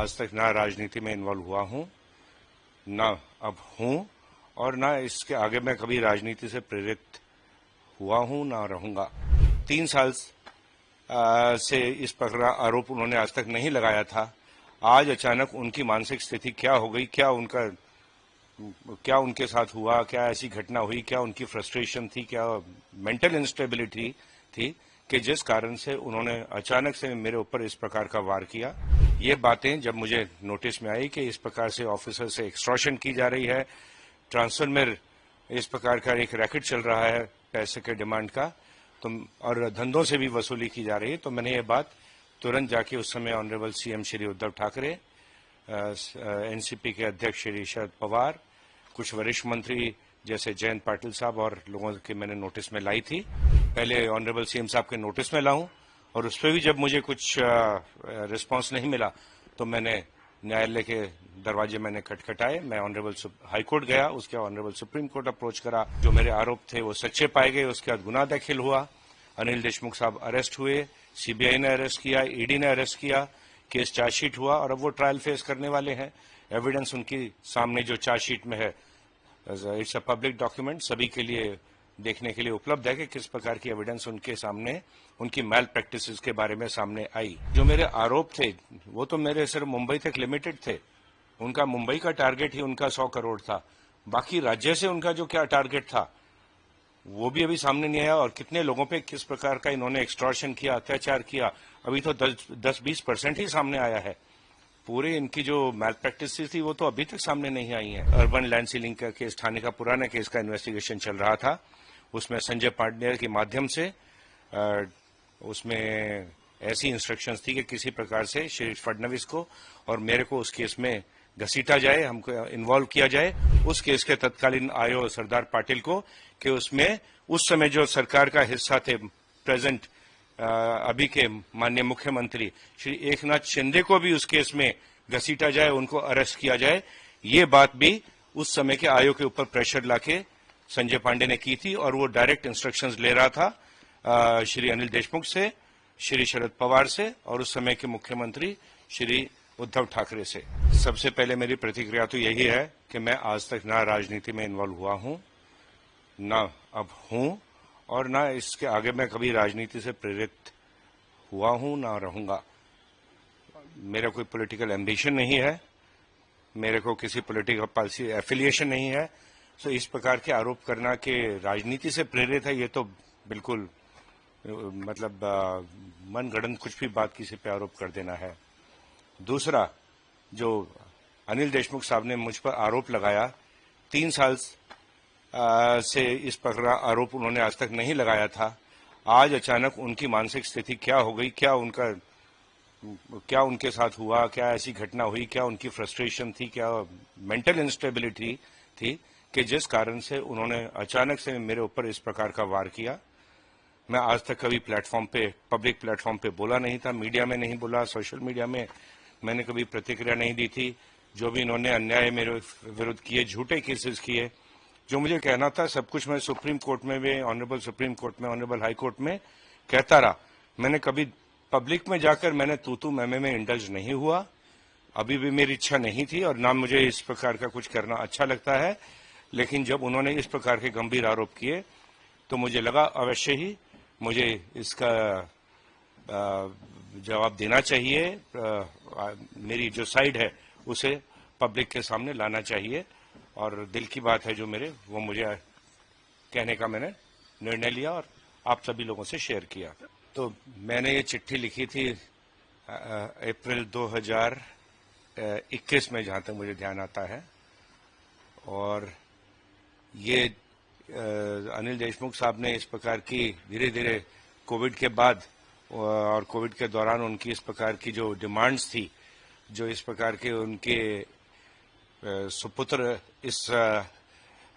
आज तक ना राजनीति में इन्वॉल्व हुआ हूं, ना अब हूं, और ना इसके आगे मैं कभी राजनीति से प्रेरित हुआ हूं, ना रहूंगा। 3 साल से इस प्रकार आरोप उन्होंने आज तक नहीं लगाया था। आज अचानक उनकी मानसिक स्थिति क्या हो गई, क्या उनके साथ हुआ, क्या ऐसी घटना हुई, क्या उनकी फ्रस्ट्रेशन थी, क्या मेंटल इंस्टेबिलिटी थी कि जिस कारण से उन्होंने अचानक से मेरे ऊपर इस प्रकार का वार किया। ये बातें जब मुझे नोटिस में आई कि इस प्रकार से ऑफिसर से एक्सटॉर्शन की जा रही है, ट्रांसफर में इस प्रकार का एक रैकेट चल रहा है पैसे के डिमांड का, तो और धंधों से भी वसूली की जा रही है, तो मैंने ये बात तुरंत जाके उस समय honourable CM Shri Uddhav Thackeray, NCP के अध्यक्ष श्री शरद पवार, कुछ वरिष्ठ मंत्री जैसे जयंत पाटिल साहब और लोगों के मैंने नोटिस में लाई थी। पहले ऑनरेबल सीएम साहब के नोटिस में लाऊं, और उस पर भी जब मुझे कुछ रिस्पांस नहीं मिला तो मैंने न्यायालय के दरवाजे मैंने खटखटाए। मैं ऑनरेबल हाई कोर्ट गया, उसके ऑनरेबल सुप्रीम कोर्ट अप्रोच करा। जो मेरे आरोप थे वो सच्चे पाए गए, उसके बाद गुनाह दाखिल हुआ। अनिल देशमुख साहब अरेस्ट हुए, सीबीआई ने अरेस्ट किया, ईडी ने अरेस्ट किया, केस चार्जशीट हुआ और अब वो ट्रायल फेस करने वाले हैं। एविडेंस उनकी सामने जो चार्जशीट में है, इट्स अ पब्लिक डॉक्यूमेंट, सभी के लिए देखने के लिए उपलब्ध है कि किस प्रकार की एविडेंस उनके सामने, उनकी मैल प्रैक्टिसेस के बारे में सामने आई। जो मेरे आरोप थे वो तो मेरे सिर्फ मुंबई तक लिमिटेड थे। उनका मुंबई का टारगेट ही उनका 100 करोड़ था। बाकी राज्य से उनका जो क्या टारगेट था वो भी अभी सामने नहीं आया, और कितने लोगों पे किस प्रकार का इन्होंने एक्सटॉर्शन किया, अत्याचार किया, अभी तो 10-20% ही सामने आया है। पूरे इनकी जो मैल प्रैक्टिस थी वो तो अभी तक सामने नहीं आई है। अर्बन लैंड सीलिंग का केस, थाने का पुराना केस का इन्वेस्टिगेशन चल रहा था, उसमें संजय पांडे के माध्यम से उसमें ऐसी इंस्ट्रक्शंस थी कि किसी प्रकार से श्री फडणवीस को और मेरे को उस केस में घसीटा जाए, हमको इन्वॉल्व किया जाए। उस केस के तत्कालीन आईओ सरदार पाटिल को कि उसमें उस समय जो सरकार का हिस्सा थे, प्रेजेंट अभी के माननीय मुख्यमंत्री श्री एकनाथ शिंदे को भी उस केस में घसीटा जाए, उनको अरेस्ट किया जाए। ये बात भी उस समय के आयोग के ऊपर प्रेशर लाके संजय पांडे ने की थी, और वो डायरेक्ट इंस्ट्रक्शंस ले रहा था श्री अनिल देशमुख से, श्री शरद पवार से और उस समय के मुख्यमंत्री श्री उद्धव ठाकरे से। सबसे पहले मेरी प्रतिक्रिया तो यही है कि मैं आज तक ना राजनीति में इन्वॉल्व हुआ हूं, ना अब हूं, और ना इसके आगे मैं कभी राजनीति से प्रेरित हुआ हूं, ना रहूंगा। मेरा कोई पॉलिटिकल एम्बिशन नहीं है, मेरे को किसी पॉलिटिकल पॉलिसी एफिलिएशन नहीं है। तो इस प्रकार के आरोप करना कि राजनीति से प्रेरित है, ये तो बिल्कुल मतलब मनगढ़ंत कुछ भी बात किसी पे आरोप कर देना है। दूसरा, जो अनिल देशमुख साहब ने मुझ पर आरोप लगाया, 3 साल से इस प्रकार आरोप उन्होंने आज तक नहीं लगाया था। आज अचानक उनकी मानसिक स्थिति क्या हो गई, क्या उनके साथ हुआ, क्या ऐसी घटना हुई, क्या उनकी फ्रस्ट्रेशन थी, क्या मेंटल इंस्टेबिलिटी थी कि जिस कारण से उन्होंने अचानक से मेरे ऊपर इस प्रकार का वार किया। मैं आज तक कभी प्लेटफॉर्म पे, पब्लिक प्लेटफॉर्म पे बोला नहीं था, मीडिया में नहीं बोला, सोशल मीडिया में मैंने कभी प्रतिक्रिया नहीं दी थी। जो भी इन्होंने अन्याय मेरे विरुद्ध किए, झूठे केसेस किए, जो मुझे कहना था सब कुछ मैं सुप्रीम कोर्ट में भी, ऑनरेबल सुप्रीम कोर्ट में, ऑनरेबल हाई कोर्ट में कहता रहा। मैंने कभी पब्लिक में जाकर मैंने तू मैमे में इंडल्ज नहीं हुआ, अभी भी मेरी इच्छा नहीं थी, और ना मुझे इस प्रकार का कुछ करना अच्छा लगता है। लेकिन जब उन्होंने इस प्रकार के गंभीर आरोप किए तो मुझे लगा अवश्य ही मुझे इसका जवाब देना चाहिए, मेरी जो साइड है उसे पब्लिक के सामने लाना चाहिए, और दिल की बात है जो मेरे, वो मुझे कहने का मैंने निर्णय लिया और आप सभी लोगों से शेयर किया। तो मैंने ये चिट्ठी लिखी थी अप्रैल 2021 में, जहां तक मुझे ध्यान आता है, और ये अनिल देशमुख साहब ने इस प्रकार की धीरे धीरे कोविड के बाद और कोविड के दौरान उनकी इस प्रकार की जो डिमांड्स थी, जो इस प्रकार के उनके सुपुत्र इस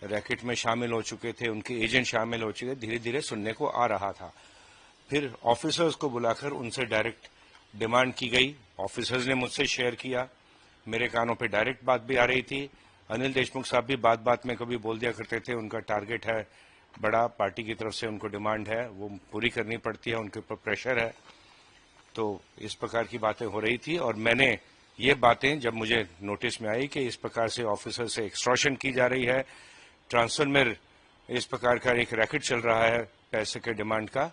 रैकेट में शामिल हो चुके थे, उनके एजेंट शामिल हो चुके, धीरे धीरे सुनने को आ रहा था। फिर ऑफिसर्स को बुलाकर उनसे डायरेक्ट डिमांड की गई, ऑफिसर्स ने मुझसे शेयर किया, मेरे कानों पे डायरेक्ट बात भी आ रही थी। अनिल देशमुख साहब भी बात बात में कभी बोल दिया करते थे, उनका टारगेट है बड़ा, पार्टी की तरफ से उनको डिमांड है, वो पूरी करनी पड़ती है, उनके ऊपर प्रेशर है। तो इस प्रकार की बातें हो रही थी, और मैंने ये बातें जब मुझे नोटिस में आई कि इस प्रकार से ऑफिसर से एक्सटॉर्शन की जा रही है, ट्रांसफर में इस प्रकार का एक रैकेट चल रहा है पैसे के डिमांड का,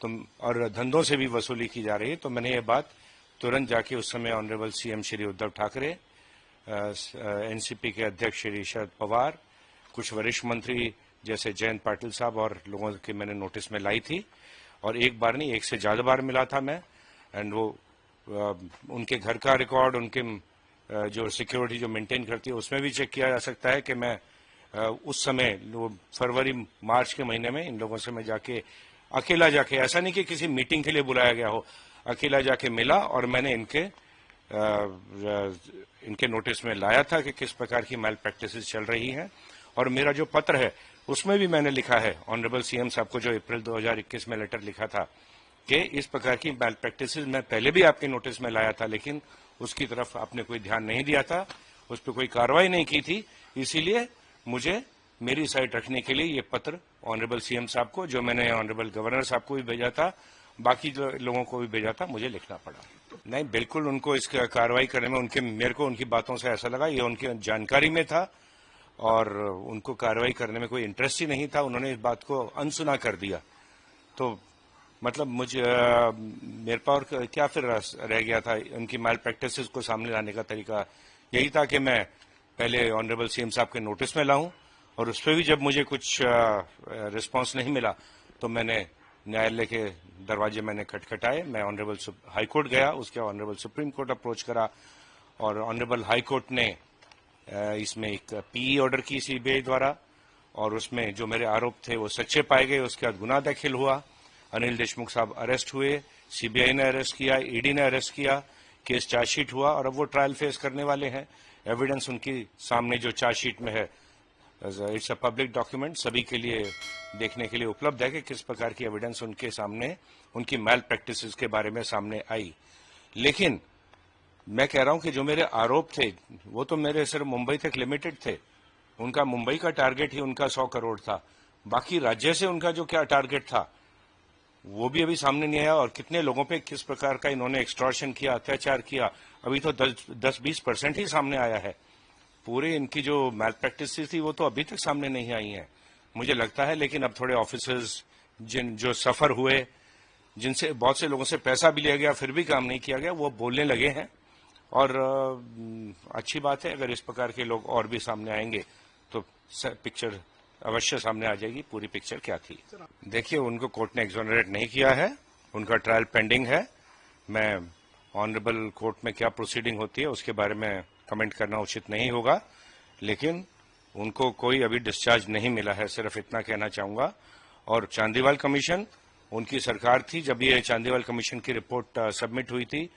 तो और धंधों से भी वसूली की जा रही है, तो मैंने ये बात तुरंत जाके उस समय honourable CM Shri Uddhav Thackeray, NCP के अध्यक्ष श्री शरद पवार, कुछ वरिष्ठ मंत्री जैसे जयंत पाटिल साहब और लोगों के मैंने नोटिस में लाई थी। और एक बार नहीं, एक से ज्यादा बार मिला था मैं। एंड वो उनके घर का रिकॉर्ड, उनके जो सिक्योरिटी जो मेंटेन करती है उसमें भी चेक किया जा सकता है कि मैं उस समय फरवरी मार्च के महीने में इन लोगों से मैं जाके अकेला जाके, ऐसा नहीं कि किसी मीटिंग के लिए बुलाया गया हो, अकेला जाके मिला और मैंने इनके नोटिस में लाया था कि किस प्रकार की मैल प्रैक्टिसेस चल रही हैं। और मेरा जो पत्र है उसमें भी मैंने लिखा है ऑनरेबल सीएम साहब को, जो अप्रैल 2021 में लेटर लिखा था कि इस प्रकार की मैल प्रैक्टिसेस मैं पहले भी आपके नोटिस में लाया था, लेकिन उसकी तरफ आपने कोई ध्यान नहीं दिया था, उस पर कोई कार्रवाई नहीं की थी। इसीलिए मुझे मेरी साइड रखने के लिए ये पत्र ऑनरेबल सीएम साहब को, जो मैंने ऑनरेबल गवर्नर साहब को भी भेजा था, बाकी लोगों को भी भेजा था, मुझे लिखना पड़ा। नहीं, बिल्कुल उनको इस कार्रवाई करने में मेरे को उनकी बातों से ऐसा लगा ये उनकी जानकारी में था और उनको कार्रवाई करने में कोई इंटरेस्ट ही नहीं था। उन्होंने इस बात को अनसुना कर दिया, तो मतलब मुझे मेरे पास क्या फिर रह गया था। उनकी मैल प्रैक्टिसेस को सामने लाने का तरीका यही था कि मैं पहले ऑनरेबल सीएम साहब के नोटिस में लाऊं, और उस पर भी जब मुझे कुछ रिस्पांस नहीं मिला तो मैंने न्यायालय के दरवाजे मैंने खटखटाए। मैं ऑनरेबल हाई कोर्ट गया, उसके ऑनरेबल सुप्रीम कोर्ट अप्रोच करा, और ऑनरेबल हाई कोर्ट ने इसमें एक पीई ऑर्डर की सीबीआई द्वारा, और उसमें जो मेरे आरोप थे वो सच्चे पाए गए। उसके बाद गुना दाखिल हुआ, अनिल देशमुख साहब अरेस्ट हुए, सीबीआई ने अरेस्ट किया, ईडी ने अरेस्ट किया, केस चार्जशीट हुआ और अब वो ट्रायल फेस करने वाले हैं। एविडेंस उनकी सामने जो चार्जशीट में है, इट्स अ पब्लिक डॉक्यूमेंट, सभी के लिए देखने के लिए उपलब्ध है कि किस प्रकार की एविडेंस उनके सामने, उनकी मैल प्रैक्टिसेस के बारे में सामने आई। लेकिन मैं कह रहा हूं कि जो मेरे आरोप थे वो तो मेरे सिर्फ मुंबई तक लिमिटेड थे। उनका मुंबई का टारगेट ही उनका 100 करोड़ था, बाकी राज्य से उनका जो क्या टारगेट था वो भी अभी सामने नहीं आया। और कितने लोगों पे किस प्रकार का इन्होंने एक्सटॉर्शन किया, अत्याचार किया, अभी तो 10-20% ही सामने आया है। पूरे इनकी जो मैल प्रैक्टिस थी वो तो अभी तक सामने नहीं आई है, मुझे लगता है। लेकिन अब थोड़े ऑफिसर्स जो सफर हुए, जिनसे बहुत से लोगों से पैसा भी लिया गया फिर भी काम नहीं किया गया, वो बोलने लगे हैं। और अच्छी बात है, अगर इस प्रकार के लोग और भी सामने आएंगे तो पिक्चर अवश्य सामने आ जाएगी, पूरी पिक्चर क्या थी। देखिए, उनको कोर्ट ने एक्सोनरेट नहीं किया है, उनका ट्रायल पेंडिंग है। मैं ऑनरेबल कोर्ट में क्या प्रोसीडिंग होती है उसके बारे में कमेंट करना उचित नहीं होगा, लेकिन उनको कोई अभी डिस्चार्ज नहीं मिला है, सिर्फ इतना कहना चाहूंगा। और चांदीवाल कमीशन उनकी सरकार थी, जब ये चांदीवाल कमीशन की रिपोर्ट सबमिट हुई थी,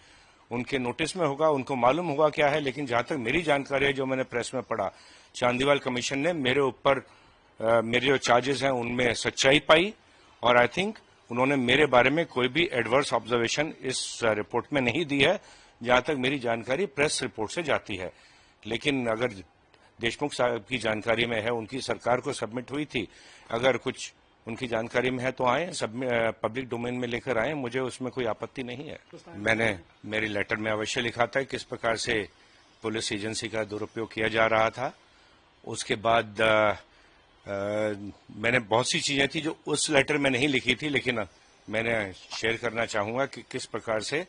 उनके नोटिस में होगा, उनको मालूम होगा क्या है। लेकिन जहां तक मेरी जानकारी है, जो मैंने प्रेस में पढ़ा, चांदीवाल कमीशन ने मेरे ऊपर मेरे जो चार्जेस हैं उनमें सच्चाई पाई, और आई थिंक उन्होंने मेरे बारे में कोई भी एडवर्स ऑब्जर्वेशन इस रिपोर्ट में नहीं दी है, जहां तक मेरी जानकारी प्रेस रिपोर्ट से जाती है। लेकिन अगर देशमुख साहब की जानकारी में है, उनकी सरकार को सबमिट हुई थी, अगर कुछ उनकी जानकारी में है तो आए, पब्लिक डोमेन में लेकर आए, मुझे उसमें कोई आपत्ति नहीं है। मैंने मेरी लेटर में अवश्य लिखा था किस प्रकार से पुलिस एजेंसी का दुरुपयोग किया जा रहा था। उसके बाद मैंने बहुत सी चीजें थी जो उस लेटर में नहीं लिखी थी, लेकिन मैंने शेयर करना चाहूंगा कि किस प्रकार से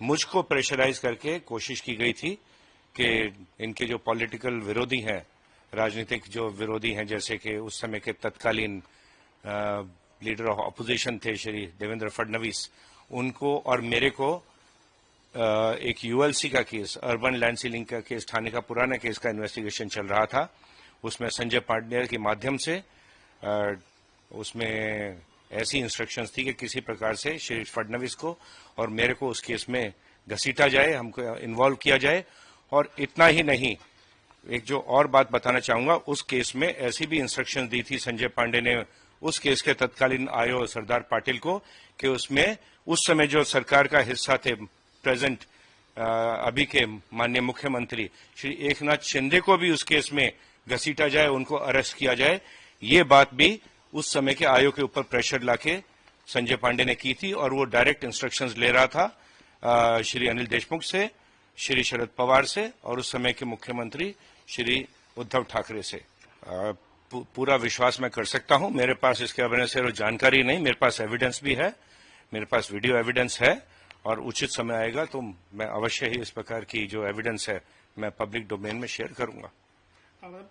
मुझको प्रेशराइज करके कोशिश की गई थी कि इनके जो पॉलिटिकल विरोधी हैं, राजनीतिक जो विरोधी हैं, जैसे कि उस समय के तत्कालीन लीडर ऑफ अपोजिशन थे श्री देवेंद्र फडणवीस, उनको और मेरे को एक यूएलसी का केस, अर्बन लैंड सीलिंग का केस, थाने का पुराना केस का इन्वेस्टिगेशन चल रहा था। उसमें संजय पांडे के माध्यम से उसमें ऐसी इंस्ट्रक्शंस थी कि किसी प्रकार से श्री फडणवीस को और मेरे को उस केस में घसीटा जाए, हमको इन्वॉल्व किया जाए। और इतना ही नहीं, एक जो और बात बताना चाहूंगा, उस केस में ऐसी भी इंस्ट्रक्शन दी थी संजय पांडे ने उस केस के तत्कालीन आईओ सरदार पाटिल को कि उसमें उस समय जो सरकार का हिस्सा थे, प्रेजेंट अभी के माननीय मुख्यमंत्री श्री एकनाथ शिंदे को भी उस केस में घसीटा जाए, उनको अरेस्ट किया जाए। ये बात भी उस समय के आयोग के ऊपर प्रेशर लाके संजय पांडे ने की थी, और वो डायरेक्ट इंस्ट्रक्शंस ले रहा था श्री अनिल देशमुख से, श्री शरद पवार से और उस समय के मुख्यमंत्री श्री उद्धव ठाकरे से। पूरा विश्वास मैं कर सकता हूं। मेरे पास इसके बारे में सिर्फ जानकारी नहीं, मेरे पास एविडेंस भी है, मेरे पास वीडियो एविडेंस है, और उचित समय आएगा तो मैं अवश्य ही इस प्रकार की जो एविडेंस है मैं पब्लिक डोमेन में शेयर करूंगा।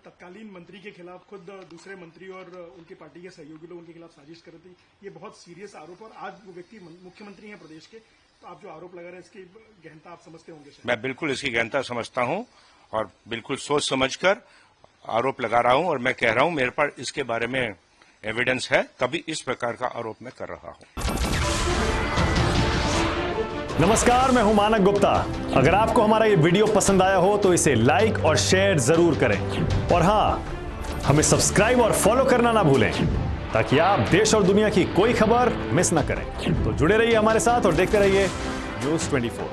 तत्कालीन मंत्री के खिलाफ खुद दूसरे मंत्री और उनकी पार्टी के सहयोगी लोग उनके खिलाफ साजिश कर रहे थे, ये बहुत सीरियस आरोप, और आज वो व्यक्ति मुख्यमंत्री हैं प्रदेश के, तो आप जो आरोप लगा रहे हैं इसकी गहनता आप समझते होंगे। मैं बिल्कुल इसकी गहनता समझता हूं और बिल्कुल सोच समझकर आरोप लगा रहा हूं, और मैं कह रहा हूं मेरे पास इसके बारे में एविडेंस है, तभी इस प्रकार का आरोप मैं कर रहा हूं। नमस्कार, मैं हूं मानक गुप्ता। अगर आपको हमारा ये वीडियो पसंद आया हो तो इसे लाइक और शेयर जरूर करें, और हां, हमें सब्सक्राइब और फॉलो करना ना भूलें ताकि आप देश और दुनिया की कोई खबर मिस ना करें। तो जुड़े रहिए हमारे साथ और देखते रहिए News 24।